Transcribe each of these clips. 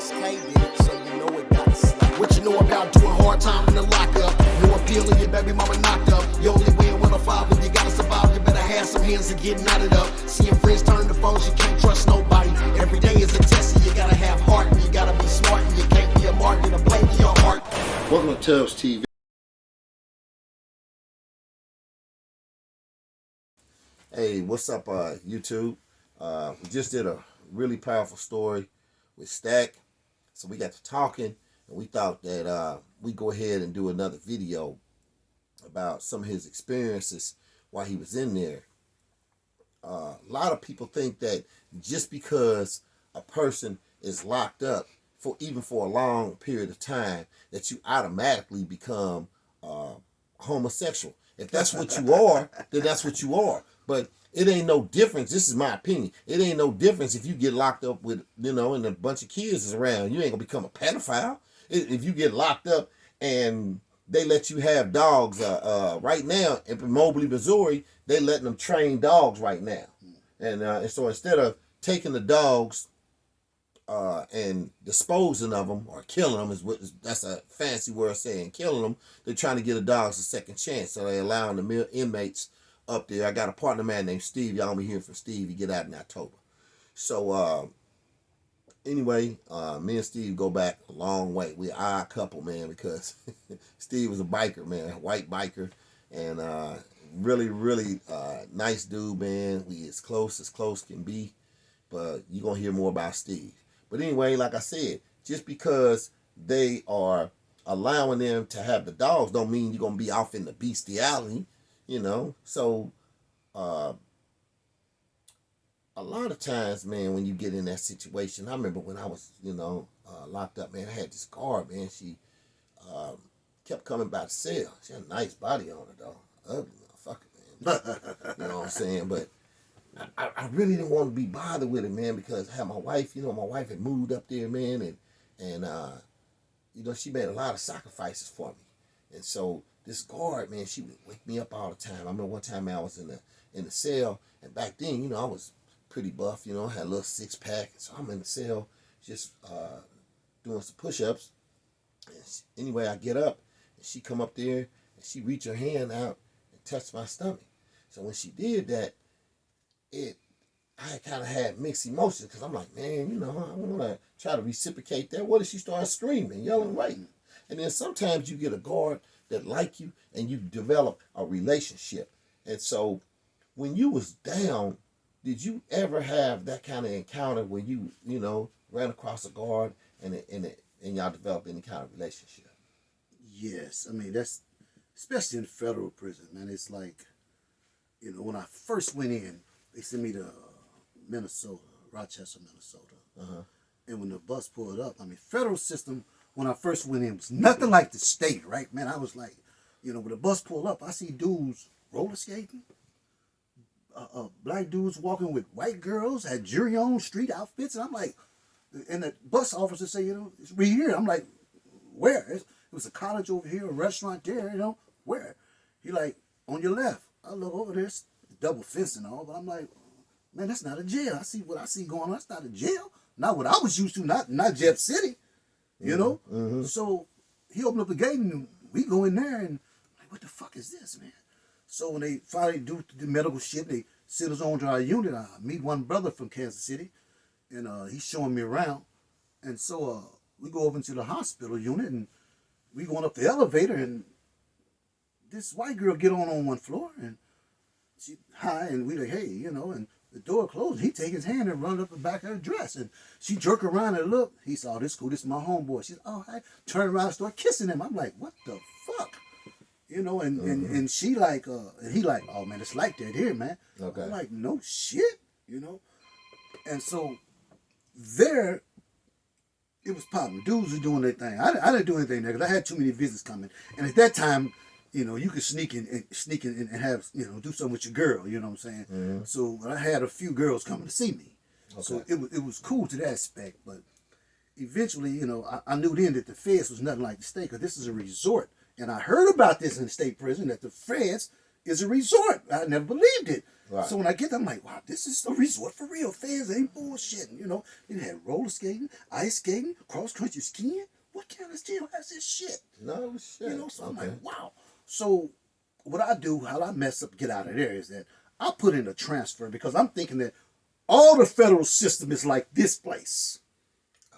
K did it, so you know it got slapped. What you know about doing hard time in the lockup? No appeal and your baby mama knocked up. You only win 105 when you gotta survive. You better have some hands to get knotted up. Seeing friends turn to foes, you can't trust nobody. Every day is a test and you gotta have heart. And you gotta be smart and you can't be a mark. Get a blame in your heart. Welcome to Tubbs TV. Hey, what's up, YouTube? We just did a really powerful story with Stack, so we got to talking, and we thought that we go ahead and do another video about some of his experiences while he was in there. A lot of people think that just because a person is locked up for even for a long period of time, that you automatically become homosexual. If that's what you are, then that's what you are. But it ain't no difference. This is my opinion. It ain't no difference if you get locked up with, and a bunch of kids is around. You ain't gonna become a pedophile. If you get locked up and they let you have dogs, right now in Mobley, Missouri, they letting them train dogs right now. And so instead of taking the dogs and disposing of them or killing them, that's a fancy word of saying killing them, they're trying to get the dogs a second chance. So they're allowing the inmates up there. I got a partner man named Steve. Y'all be hearing from Steve. He get out in October. So anyway, me and Steve go back a long way. We're an odd couple, man, because Steve was a biker, man, a white biker, and really, really nice dude, man. We as close can be, but you're going to hear more about Steve. But anyway, like I said, just because they are allowing them to have the dogs don't mean you're going to be off in the bestiality. So a lot of times, man, when you get in that situation, I remember when I was, locked up, man, I had this guard, man. She kept coming by the cell. She had a nice body on her, though. Ugly motherfucker, man. You know what I'm saying? But I really didn't want to be bothered with it, man, because I had my wife, my wife had moved up there, man, and she made a lot of sacrifices for me. And so this guard, man, she would wake me up all the time. I remember one time, man, I was in the cell, and back then, I was pretty buff, had a little six pack. So I'm in the cell just doing some push-ups. And anyway, I get up, and she come up there, and she reach her hand out and touch my stomach. So when she did that, I kind of had mixed emotions, because I'm like, man, I want to try to reciprocate that. What if she starts screaming, yelling, waiting? And then sometimes you get a guard that like you, and you develop a relationship. And so when you was down, did you ever have that kind of encounter when you, ran across a guard and y'all developed any kind of relationship? Yes. I mean, that's, especially in federal prison, man. It's like, when I first went in, they sent me to Minnesota, Rochester, Minnesota. Uh-huh. And when the bus pulled up, I mean, federal system, when I first went in, was nothing like the state, right? Man, I was like, when the bus pulled up, I see dudes roller skating, black dudes walking with white girls, had jury on street outfits, and I'm like, and the bus officer say, it's right here. I'm like, where? It was a college over here, a restaurant there, where? He like, on your left. I look over there, it's double fence and all, but I'm like, man, that's not a jail. I see what I see going on. That's not a jail. Not what I was used to, not Jeff City. Mm-hmm. So he opened up the gate and we go in there and I'm like, what the fuck is this, man? So when they finally do the medical shit, they send us on to our unit. I meet one brother from Kansas City, and he's showing me around. And so we go over into the hospital unit, and we going up the elevator, and this white girl get on one floor, and she hi, and we like, hey, and the door closed. He take his hand and run up the back of her dress, and she jerk around and look. He said, oh, this cool. This is my homeboy. She said, oh, hi. Turn around and start kissing him. I'm like, what the fuck? And she like, and he like, oh man, it's like that here, man. Okay. I'm like, no shit, And so there, it was popping. Dudes were doing their thing. I didn't do anything there because I had too many visits coming. And at that time, you could sneak in and have, do something with your girl, you know what I'm saying? Mm-hmm. So I had a few girls coming to see me. Okay. So it was cool to that aspect. But eventually, I knew then that the feds was nothing like the state, because this is a resort. And I heard about this in the state prison, that the feds is a resort. I never believed it. Right. So when I get there, I'm like, wow, this is a resort for real. Fans ain't bullshitting, you know. It had roller skating, ice skating, cross country skiing. What kind of jail has this shit? No shit. You know, so I'm Okay. like, wow. So what I do, how I mess up, get out of there, is that I put in a transfer because I'm thinking that all the federal system is like this place.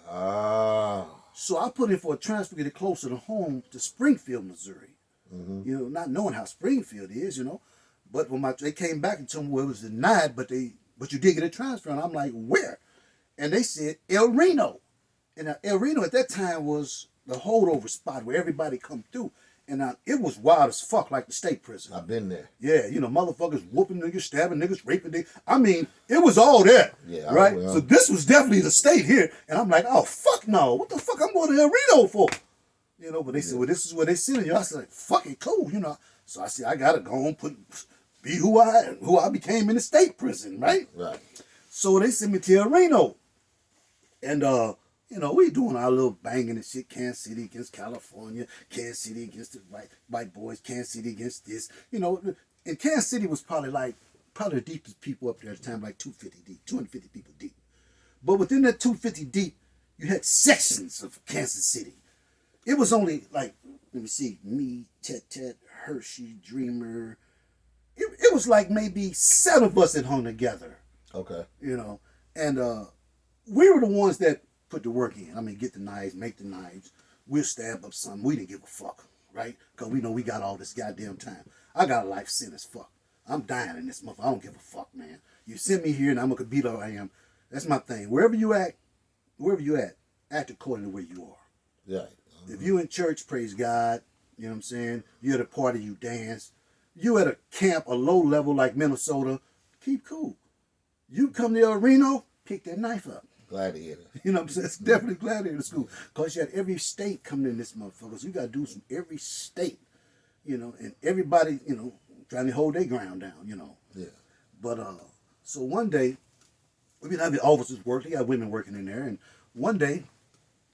Ah. So I put in for a transfer to get it closer to home to Springfield, Missouri. You know, not knowing how Springfield is, you know. But when they came back and told me, well, it was denied, but you did get a transfer. And I'm like, where? And they said El Reno. And El Reno at that time was the holdover spot where everybody come through. And it was wild as fuck, like the state prison. I've been there. Yeah, you know, motherfuckers whooping niggas, stabbing niggas, raping niggas. I mean, it was all there. Yeah, right? So this was definitely the state here. And I'm like, oh, fuck no. What the fuck I'm going to El Reno for? You know, but they said, well, this is where they sending you. I said, like, fuck it, cool, you know. So I said, I got to go and be who I became in the state prison, right? Right. So they sent me to El Reno. And, you know, we doing our little banging and shit. Kansas City against California. Kansas City against the white boys. Kansas City against this. You know, and Kansas City was probably the deepest people up there at the time, like 250 deep, 250 people deep. But within that 250 deep, you had sections of Kansas City. It was only like, let me see, me, Tet, Hershey, Dreamer. It was like maybe 7 of us that hung together. Okay. You know, and we were the ones that put the work in. I mean, get the knives, make the knives. We'll stab up something. We didn't give a fuck, right? Because we know we got all this goddamn time. I got a life sentence, fuck. I'm dying in this motherfucker. I don't give a fuck, man. You send me here and I'm going to be who I am. That's my thing. Wherever you at, act according to where you are. Yeah. If you in church, praise God. You know what I'm saying? You at a party, you dance. You at a camp, a low level like Minnesota, keep cool. You come to El Reno, pick that knife up. Gladiator. You know what I'm saying? It's definitely gladiator school. Because you had every state coming in this motherfucker. So you got to do some every state, you know, and everybody, you know, trying to hold their ground down, you know. Yeah. But, so one day, I mean, the officers work, they got women working in there, and one day,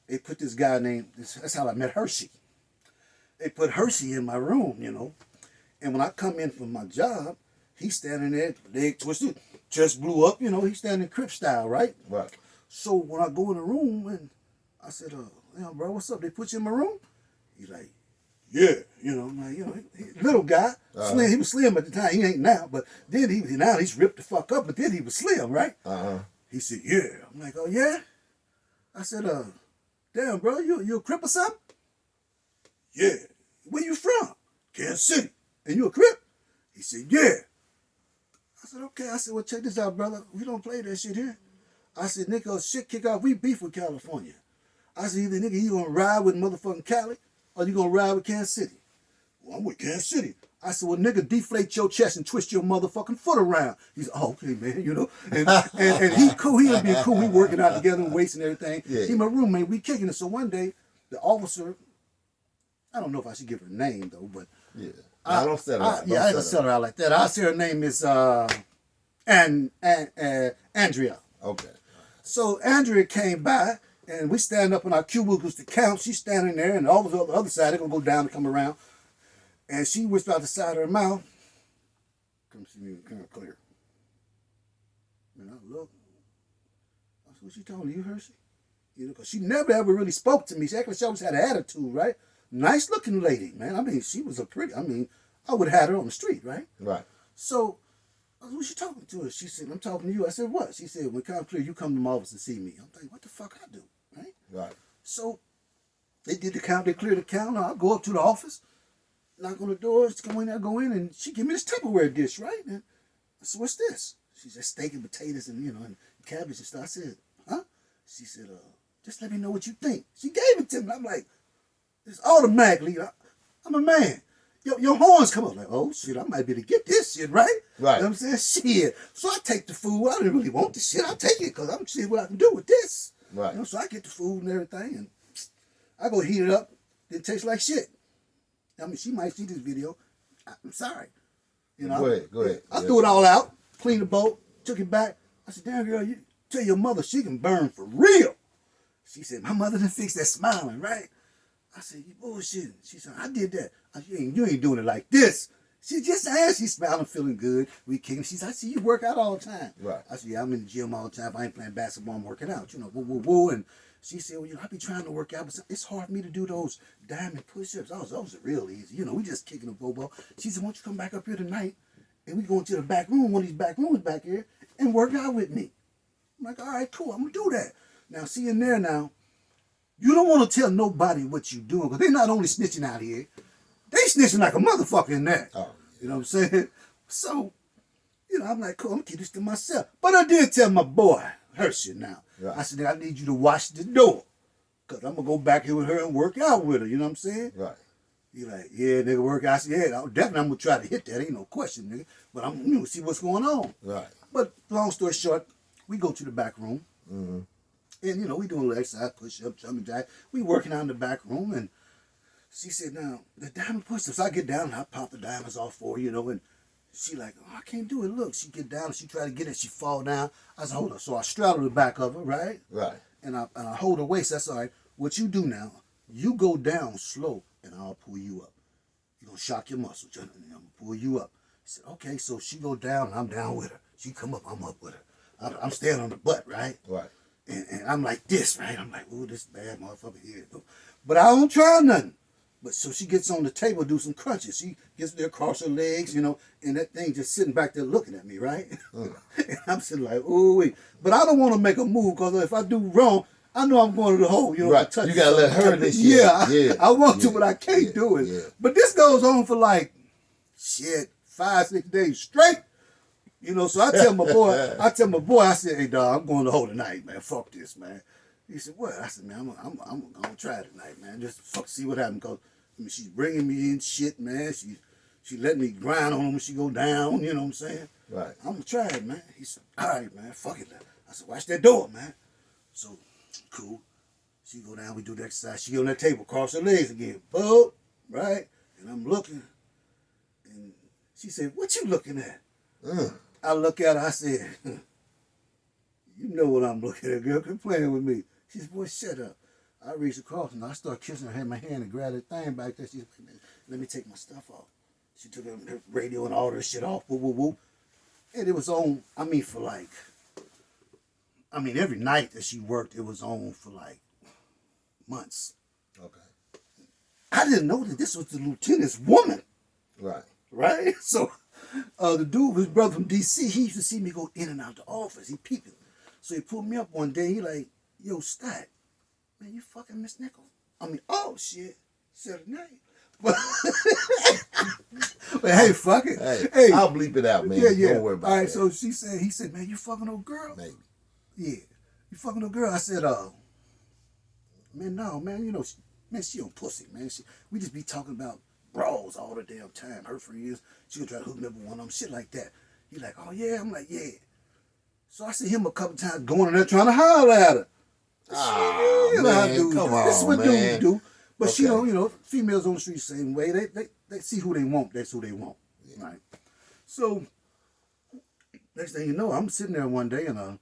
they put this guy named, that's how I met Hershey. They put Hershey in my room, you know. And when I come in from my job, he's standing there, leg twisted, chest blew up, you know, he's standing Crip style, right? Right. So when I go in the room and I said, "Damn, bro, what's up? They put you in my room?" He's like, "Yeah, you know, I'm like, you know, little guy, slim. He was slim at the time. He ain't now, but then now he's ripped the fuck up. But then he was slim, right?" He said, "Yeah." I'm like, "Oh yeah." I said, "Damn, bro, you a Crip or something?" "Yeah." "Where you from?" "Kansas City." "And you a Crip?" He said, "Yeah." I said, "Okay." I said, "Well, check this out, brother. We don't play that shit here." I said, "Nigga, shit kick off. We beef with California." I said, "Either nigga, you gonna ride with motherfucking Cali or you gonna ride with Kansas City?" "Well, I'm with Kansas City." I said, "Well, nigga, deflate your chest and twist your motherfucking foot around." He said, "Oh, okay, man, you know." And he cool. He being cool. We working out together and weights and everything. Yeah. He my roommate. We kicking it. So one day, the officer, I don't know if I should give her a name though, but yeah, I don't set her out. Yeah, I don't set her out like that. I say her name is Andrea. Okay. So Andrea came by, and we stand up in our cubicles to count. She's standing there, and all the other side, they're going to go down and come around. And she whispered out the side of her mouth, "Come see me kind of clear." And I look. I said, "What she talking to you, Hershey?" You know, because she never ever really spoke to me. She actually always had an attitude, right? Nice looking lady, man. I mean, she was I would have had her on the street, right? Right. So, I said, "Who's she talking to?" She said, "I'm talking to you." I said, "What?" She said, "When come clear, you come to my office and see me." I'm like, "What the fuck I do?" Right? Right. So, they did the count, they cleared the count. I go up to the office, knock on the door, I go in, and she give me this Tupperware dish, right? And I said, "What's this?" She said, "Steak and potatoes and, you know, and cabbage and stuff." I said, "Huh?" She said, "Just let me know what you think." She gave it to me. I'm like, it's automatically, I'm a man. Your horns come up like, oh shit, I might be able to get this shit, right? Right. You know what I'm saying? Shit. So I take the food. I didn't really want the shit. I take it because I'm seeing what I can do with this. Right. You know, so I get the food and everything, and I go heat it up. It tastes like shit. I mean, she might see this video. I'm sorry. You know. Go ahead. I threw it all out, cleaned the boat, took it back. I said, "Damn girl, you tell your mother she can burn for real." She said, "My mother done fix that smiling, right?" I said, "You bullshitting." She said, "I did that." I said, you ain't doing it like this. She just asked. She's smiling, feeling good. We came. She said, I see you work out all the time. Right. I said, yeah, I'm in the gym all the time. If I ain't playing basketball, I'm working out. You know, woo, woo, woo. And she said, well, you know, I be trying to work out, but it's hard for me to do those diamond push-ups. Those are real easy. You know, we just kicking a bobo. She said, why don't you come back up here tonight and we go into the back room, one of these back rooms back here, and work out with me. I'm like, all right, cool. I'm going to do that. Now, see in there now, you don't want to tell nobody what you're doing because they're not only snitching out here, they snitching like a motherfucker in there. Oh. You know what I'm saying? So, you know, I'm like, cool, I'm going to keep this to myself. But I did tell my boy, Hershey now. Right. I said, I need you to watch the door because I'm going to go back here with her and work out with her. You know what I'm saying? Right. He like, yeah, nigga, work out. I said, yeah, definitely I'm going to try to hit that. Ain't no question, nigga. But I'm going to see what's going on. Right. But long story short, we go to the back room. Mm-hmm. And, you know, we doing a little exercise, push-up, jumping jack. We working out in the back room. And she said, now, the diamond push-ups, I get down and I pop the diamonds off for her, you know. And she like, oh, I can't do it. Look, she get down and she try to get it. She fall down. I said, hold on. So I straddle the back of her, right? Right. And I hold her waist. That's all right. What you do now, you go down slow and I'll pull you up. You're going to shock your muscles. I'm going to pull you up. He said, okay. So she go down and I'm down with her. She come up, I'm up with her. I'm standing on the butt, right? Right. And I'm like this, right? I'm like, ooh, this bad motherfucker here. But I don't try nothing. But so she gets on the table, do some crunches. She gets there, cross her legs, you know, and that thing just sitting back there looking at me, right? And I'm sitting like, ooh, wait. But I don't want to make a move because if I do wrong, I know I'm going to the hole, you know. Right. Touch You got to let her initiate. Yeah, I want to, but I can't do it. Yeah. But this goes on for like, 5-6 days straight. You know, so I tell my boy, I said, hey, dog, I'm going to hold tonight, man. Fuck this, man. He said, what? I said, man, I'm going to try it tonight, man. Just fuck, see what happens. Because, I mean, she's bringing me in shit, man. She letting me grind on her when she go down, you know what I'm saying? Right. I'm going to try it, man. He said, all right, man, fuck it. I said, watch that door, man. So, cool. She go down, we do the exercise. She on that table, cross her legs again. Boom, right? And I'm looking. And she said, what you looking at? I look at her, I said, you know what I'm looking at, girl. Quit playing with me. She said, boy, shut up. I reached across and I started kissing her, had my hand and grabbed that thing back there. She said, wait a minute, let me take my stuff off. She took her radio and all her shit off, woo, woo, woo. And it was on, I mean, for like, every night that she worked, it was on for like months. Okay. I didn't know that this was the lieutenant's woman. Right. Right? So, the dude, his brother from D.C., he used to see me go in and out the office. He peeping. So he pulled me up one day. He like, yo, Stat, man, you fucking Miss Nichols? I mean, oh, shit. Said her name. But hey, fuck it. Hey, I'll bleep it out, man. Yeah. Don't worry about All right, that. so he said, man, you fucking no girl? Maybe. Yeah. You fucking no girl? I said, man, no, man, you know, she on pussy, man. We just be talking about bras all the damn time. Her friends, she gonna try to hook me up with one of them, shit like that. He like, oh yeah? I'm like, yeah. So I see him a couple times going in there trying to holler at her. Ah, You know how man, dudes come do. on, This is what man. dudes do. But Okay. she don't, you know, females on the street the same way. They see who they want. That's who they want. Yeah. Right. So next thing you know, I'm sitting there one day and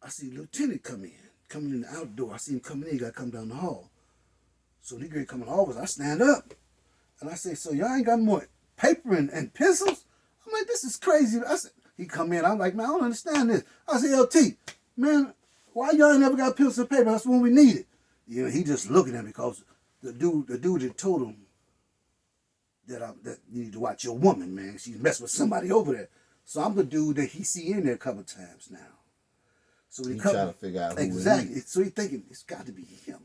I see Lieutenant coming in the outdoor. I see him coming in. He got to come down the hall. So he get coming over. I stand up and I say, so y'all ain't got more paper and pencils? I'm like, this is crazy. I said, he come in. I'm like, man, I don't understand this. I say, LT, man, why y'all ain't never got pencils and paper? That's when we need it. You know, he just looking at me because the dude that told him that you need to watch your woman, man. She's messing with somebody over there. So I'm the dude that he see in there a couple times now. So he trying to figure out who exactly. it is. So he thinking it's got to be him.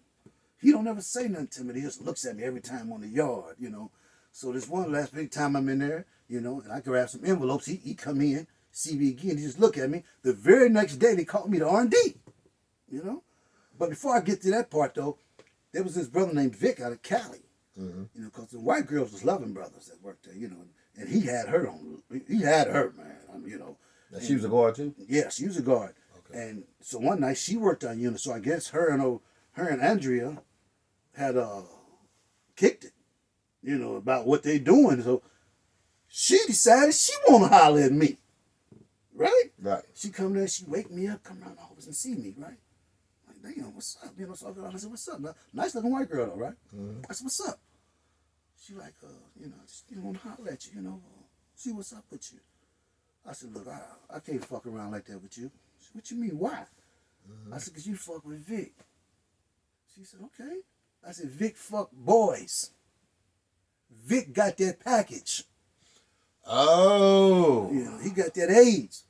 He don't ever say nothing to me. He just looks at me every time on the yard, you know. So this one last big time I'm in there, you know, and I grab some envelopes. He come in, see me again. He just look at me. The very next day they called me to R&D, you know. But before I get to that part though, there was this brother named Vic out of Cali, you know, because the white girls was loving brothers that worked there, you know, and he had her on. He had her, man, you know. Now, she was a guard too? Yeah, she was a guard. Okay. And so one night she worked on unit, so I guess her and Andrea had kicked it, you know, about what they doing. So she decided she want to holler at me, right? Right. She come there, she wake me up, come around the office and see me, right? Like, damn, what's up? You know, so I said, what's up? Nice looking white girl though, right? I said, what's up? She like, you know, just, you know, want to holler at you, you know, see what's up with you. I said, look, I can't fuck around like that with you. She said, what you mean, why? I said, because you fuck with Vic. She said, okay. I said, Vic fuck boys. Vic got that package. Oh. You know, he got that AIDS.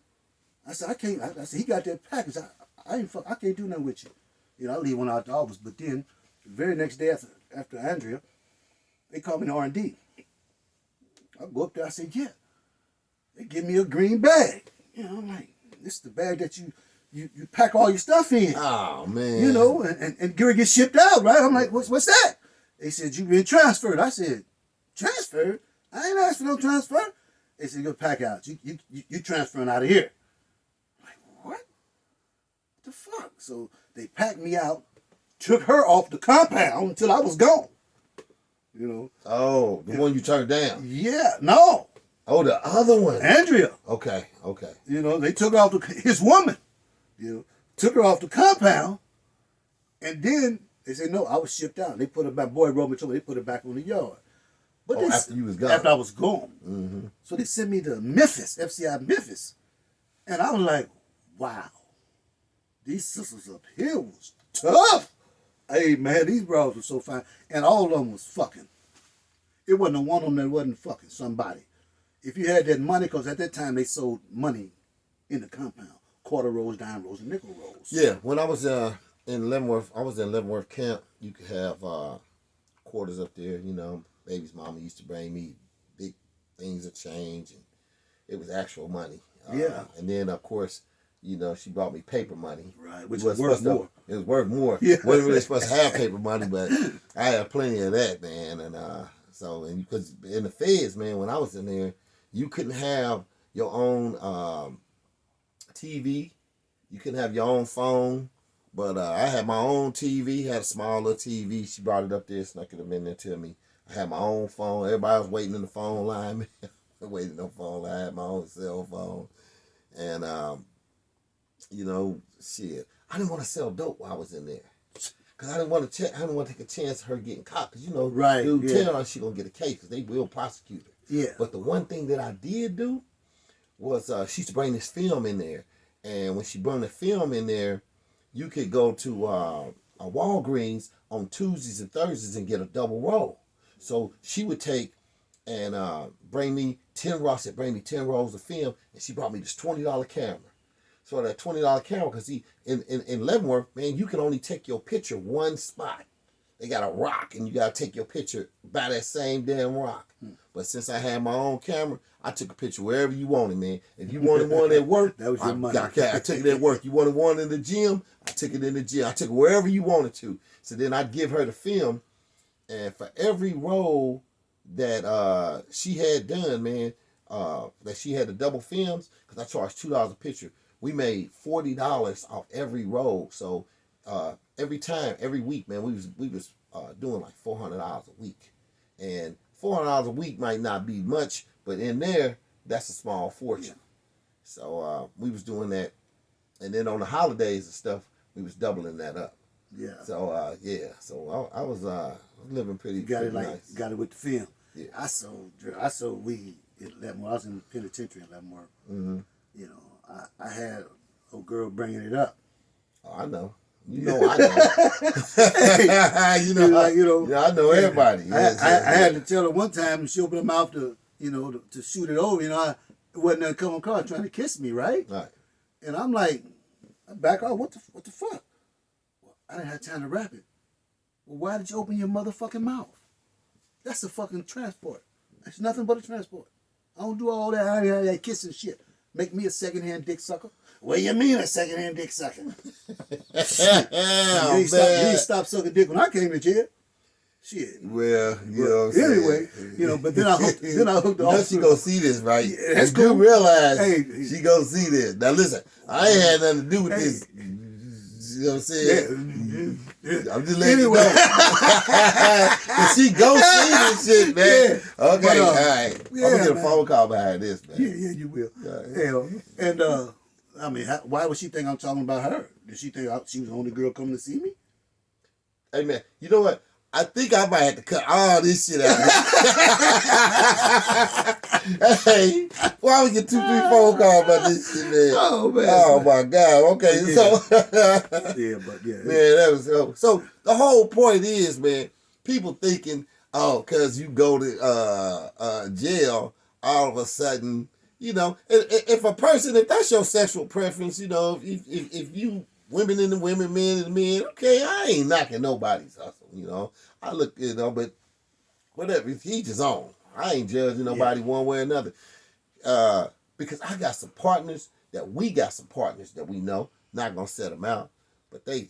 I said, I can't. I said, he got that package. I can't do nothing with you. You know, I leave one out the office. But then, the very next day after Andrea, they called me to R&D. I go up there, I say, yeah. They give me a green bag. You know, I'm like, this is the bag that you pack all your stuff in. Oh, man. You know, and get shipped out, right? I'm like, what's that? They said, you been transferred. I said, transferred? I ain't asked for no transfer. They said, you're pack out. You transferring out of here. I'm like, what the fuck? So they packed me out, took her off the compound until I was gone. You know. Oh, the one you turned down. Yeah, no. Oh, the other one. Andrea. Okay. You know, they took her off his woman. You know, took her off the compound, and then they said, no, I was shipped out. They put her back, boy wrote me, they put her back on the yard. But after you was gone. After I was gone. Mm-hmm. So they sent me to Memphis, FCI Memphis. And I was like, wow, these sisters up here was tough. Hey, man, these bras were so fine. And all of them was fucking. It wasn't a one of them that wasn't fucking somebody. If you had that money, because at that time they sold money in the compound. Quarter rolls, dime rolls, and nickel rolls. Yeah, when I was in Leavenworth camp. You could have quarters up there, you know. Baby's mama used to bring me big things of change, and it was actual money. Yeah. And then, of course, you know, she brought me paper money. Right, which was worth more. It was worth more. Yeah. Wasn't really supposed to have paper money, but I had plenty of that, man. And and because in the feds, man, when I was in there, you couldn't have your own TV. You couldn't have your own phone. But I had my own TV, had a small little TV. She brought it up there, snuck it in there to me. I had my own phone. Everybody was waiting in the phone line, man. Waiting in the phone line. I had my own cell phone. And, you know, shit. I didn't want to sell dope while I was in there. Because I didn't want to take a chance of her getting caught. Because, you know, right, dude, yeah. tell her she going to get a case because they will prosecute her. Yeah. But the one thing that I did do was she used to bring this film in there. And when she brought the film in there, you could go to a Walgreens on Tuesdays and Thursdays and get a double roll. So she would take and bring me 10 rolls. Said, bring me 10 rolls of film, and she brought me this $20 camera. So that $20 camera, because in Leavenworth, man, you can only take your picture one spot. They got a rock, and you got to take your picture by that same damn rock. But since I had my own camera, I took a picture wherever you wanted, man. If you wanted one at work, that was your money. I took it at work. You wanted one in the gym, I took it in the gym. I took it wherever you wanted to. So then I'd give her the film, and for every roll that she had done, man, that she had the double films, because I charged $2 a picture, we made $40 off every roll. So every week, man, we was doing like $400 a week. And $400 a week might not be much, but in there, that's a small fortune. So we was doing that. And then on the holidays and stuff, we was doubling that up. Yeah. So, So I was living pretty, nice. Got it with the film. Yeah. I sold weed at Leavenworth. I was in the penitentiary in Leavenworth. Mm-hmm. You know, I had a girl bringing it up. Oh, I know. You know I know. I know everybody. I had to tell her one time, she opened her mouth to shoot it over. You know, it wasn't nothing coming across trying to kiss me, right? Right. And I'm like, I back off. What the fuck? Well, I didn't have time to wrap it. Well, why did you open your motherfucking mouth? That's a fucking transport. That's nothing but a transport. I don't do all that kissing shit. Make me a secondhand dick sucker. What do you mean a secondhand dick sucker? You ain't stop sucking dick when I came to jail. Shit. Well, you know what I'm anyway, saying? But then I hooked the officer. She gonna see this, right? Yeah, that's cool. You realize she gonna see this. Now listen, I ain't had nothing to do with this. You know what I'm saying? Yeah. I'm just letting you know. She go see this shit, man. Yeah. Okay, all right. I'm gonna get a man. phone call behind this, man. Yeah, you will. Right. And I mean, why would she think I'm talking about her? Did she think she was the only girl coming to see me? Hey, man, you know what? I think I might have to cut all this shit out. Hey, why we get 2, 3 phone calls about this shit, man? Oh, man. Oh my God. Okay, Yeah. so Yeah, but yeah. man, that was so. The whole point is, man, people thinking, oh, cause you go to jail, all of a sudden, you know, if a person, if that's your sexual preference, you know, if you women in the women, men in the men, okay, I ain't knocking nobody's hustle, you know. I look, you know, but whatever, if each his own. I ain't judging nobody one way or another. Because I got some partners we know, not gonna set them out, but they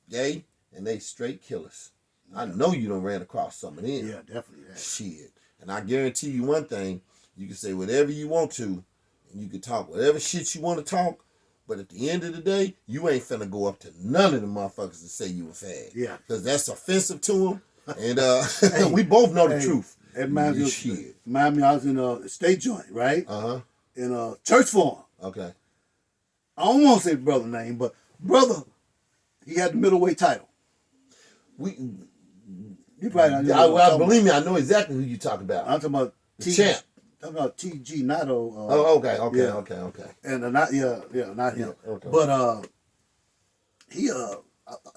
gay and they straight killers. Yeah. I know you done ran across some of them. Yeah, definitely. That. Shit. And I guarantee you one thing, you can say whatever you want to, and you can talk whatever shit you want to talk, but at the end of the day, you ain't finna go up to none of the motherfuckers to say you a fag. Yeah. Because that's offensive to them. And hey, we both know the truth. It reminds me, I was in a state joint, right? Uh-huh. In a church forum. Okay. I don't want to say brother name, but brother, he had the middleweight title. You probably know. Believe me, I know exactly who you talking about. I'm talking about champ. I'm talking about T.G. Nato. Okay. And not not him. Okay. But he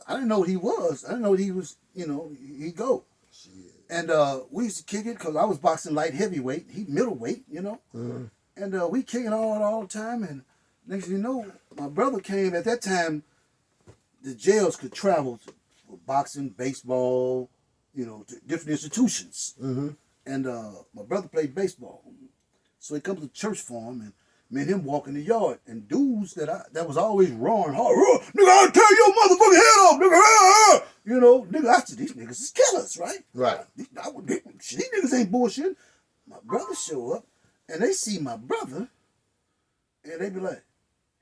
I didn't know what he was. I didn't know what he was. You know, he go. Shit. And we used to kick it because I was boxing light heavyweight. He middleweight. You know. Mm-hmm. And we kicking all the time. And next thing you know, my brother came at that time. The jails could travel for boxing, baseball, you know, to different institutions. Mm-hmm. And my brother played baseball. So he comes to church for him, and me and him walk in the yard, and dudes that was always roaring hard, nigga, I'll tear your motherfucking head off, nigga. You know, nigga, I said, these niggas is killers, right? Right. These niggas ain't bullshit. My brother show up, and they see my brother, and they be like,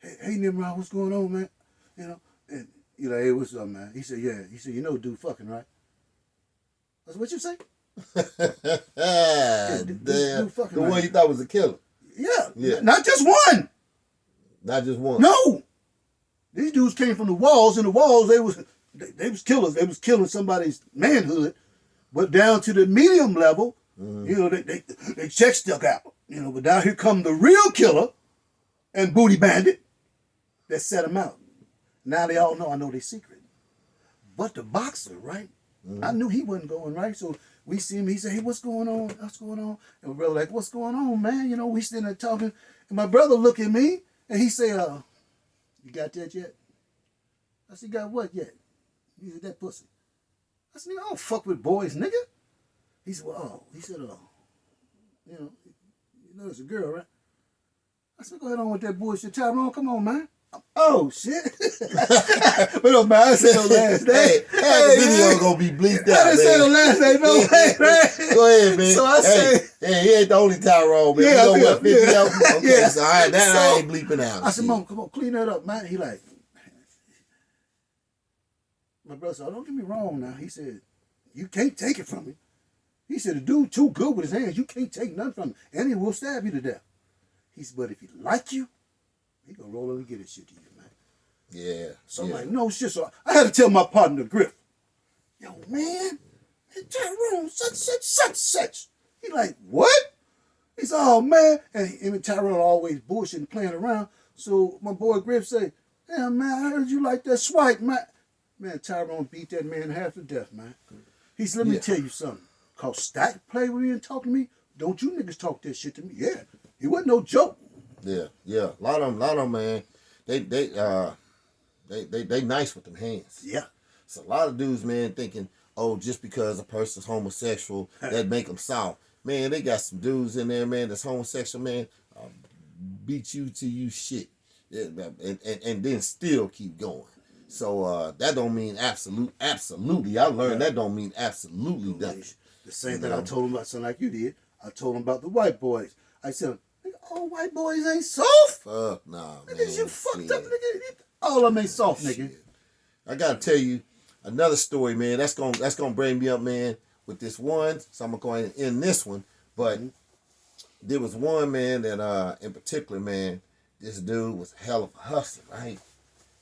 hey Nimrod, what's going on, man? You know, and you know, hey, what's up, man? He said, yeah. He said, you know, dude fucking, right? I said, what you say? Damn. The one you thought was a killer. Yeah. Not just one. Not just one. No. These dudes came from the walls. In the walls, they was killers. They was killing somebody's manhood. But down to the medium level, you know, they check stuck out. You know, but now here come the real killer and booty bandit that set them out. Now they all know I know their secret. But the boxer, right? I knew he wasn't going right. So we see him. He said, hey, what's going on? What's going on? And my brother like, what's going on, man? You know, we sitting there talking. And my brother look at me and he say, you got that yet? I said, got what yet? He said, that pussy. I said, nigga, I don't fuck with boys, nigga. He said, well, you know it's a girl, right? I said, go ahead on with that bullshit. Tyrone, come on, man. Oh shit! But no, man, I said no last name. The video gonna be bleeped out. I didn't say no last name. No way, man. Go ahead, man. So I say, he ain't the only Tyrone, man. Yeah, you know what? 50 of them. Okay, yeah. so all right, I ain't bleeping out. I said, Mom, come on, clean that up, man. He like, my brother said, oh, don't get me wrong now. He said, you can't take it from me. He said, the dude too good with his hands. You can't take nothing from him, and he will stab you to death. He said, but if he like you, he gonna roll over and get his shit to you, man. Yeah. So I'm like, no shit. So I had to tell my partner, Griff, yo, man, Tyrone, such. He like, what? He said, oh, man. And him and Tyrone always bullshitting, playing around. So my boy Griff say, yeah, man, I heard you like that swipe, man. Man, Tyrone beat that man half to death, man. He said, let me tell you something. Cause Stack play with me and talk to me. Don't you niggas talk that shit to me. Yeah. It wasn't no joke. Yeah. A lot of them, man. They nice with them hands. Yeah. So a lot of dudes, man, thinking, oh, just because a person's homosexual, that make them soft. Man, they got some dudes in there, man, that's homosexual, man, beat you till you shit, and then still keep going. So that don't mean absolutely. I learned that don't mean absolutely nothing. The same thing I told him about something like you did. I told him about the white boys. I said, all white boys ain't soft. Fuck nah, man. Niggas, you fucked up, nigga. All of them ain't soft, nigga. Shit. I gotta tell you another story, man. That's gonna bring me up, man, with this one. So I'm gonna go ahead and end this one. But there was one, man, that in particular, man, this dude was a hell of a hustler, right?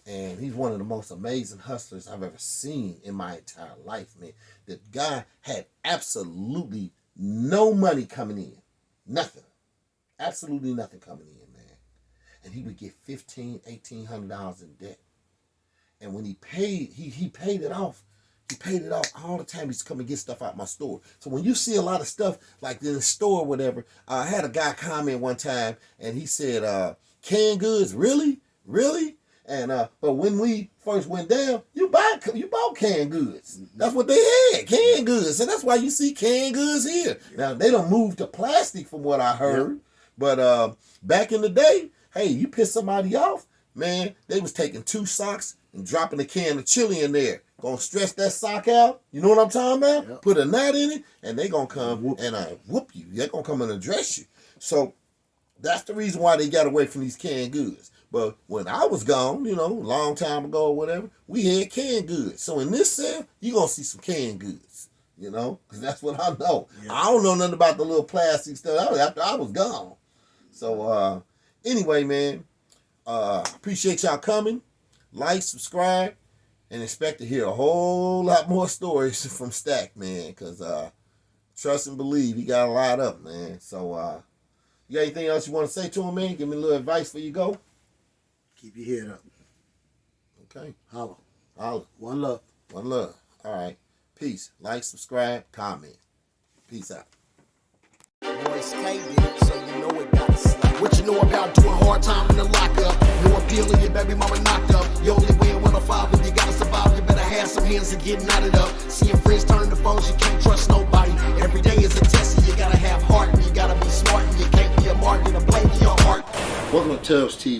And he's one of the most amazing hustlers I've ever seen in my entire life, man. The guy had absolutely no money coming in. Nothing. Absolutely nothing coming in, man. And he would get $1,500, $1,800 in debt. And when he paid, he paid it off. He paid it off all the time. He's come and get stuff out my store. So when you see a lot of stuff like in the store or whatever, I had a guy comment one time and he said, canned goods, really? Really? And but when we first went down, you bought canned goods. That's what they had, canned goods. And that's why you see canned goods here. Now they don't move to plastic from what I heard. But back in the day, hey, you piss somebody off, man, they was taking 2 socks and dropping a can of chili in there. Gonna stretch that sock out. You know what I'm talking about? Yep. Put a knot in it, and they gonna come and whoop you. They're gonna come and address you. So that's the reason why they got away from these canned goods. But when I was gone, you know, a long time ago or whatever, we had canned goods. So in this sale, you're going to see some canned goods, you know, because that's what I know. Yeah. I don't know nothing about the little plastic stuff. That was after I was gone. So anyway, man, appreciate y'all coming. Like, subscribe, and expect to hear a whole lot more stories from Stack, man, because trust and believe, he got a lot up, man. So you got anything else you want to say to him, man? Give me a little advice before you go. Keep your head up. Okay. Holla. Holla. One love. One love. All right. Peace. Like, subscribe, comment. Peace out. Royce K did it, so you know it got slapped. What you know about doing hard time in the lockup? No appeal and your baby mama knocked up. You only win with a father, you gotta survive. You better have some hands and get knotted up. Seeing friends turn to foes, you can't trust nobody. Every day is a test, and you gotta have heart, and you gotta be smart, and you can't be a mark, and a blame in your heart. Welcome to Tubbs TV.